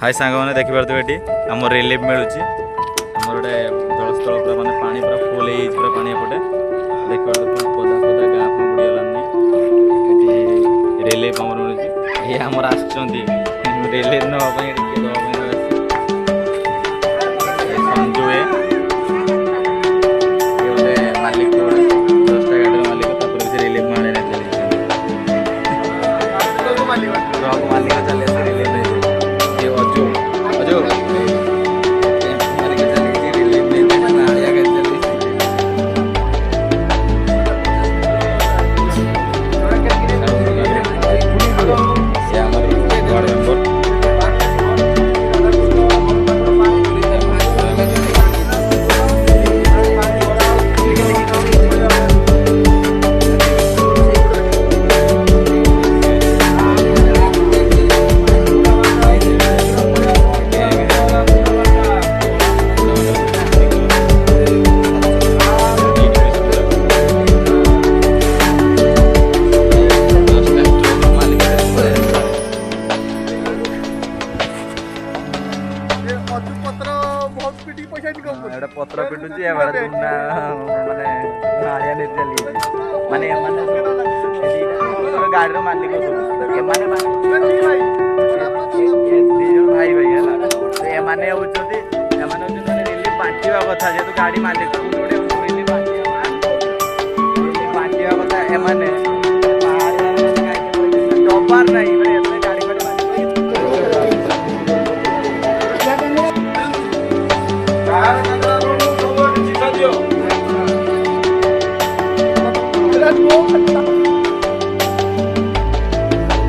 हाय सांग मैंने देखिपे ये आम रिलीफ मिलूँ आम गोटे जलस्थल पूरा मानते पानी पूरा फुल पूरा पानी एपटे देखिए पदा पदा गाँ बुड़ीगलानी रिलीफ आम मिलूँ ये आमर रिलीफ नापी संजू गोटे मालिक दसटा गाड़ी मालिक से रिलीफ ट्रक मालिक चले रिलीफ ये अजू अजू मालिक चली रिलीफ नहीं पत्र पिटुची माने माने माने गाड़ी मालिक भाई भाई है माने रिलीफ बांटा कथा जेहतु गाड़ी मालिक रिलीफ बांटा कथा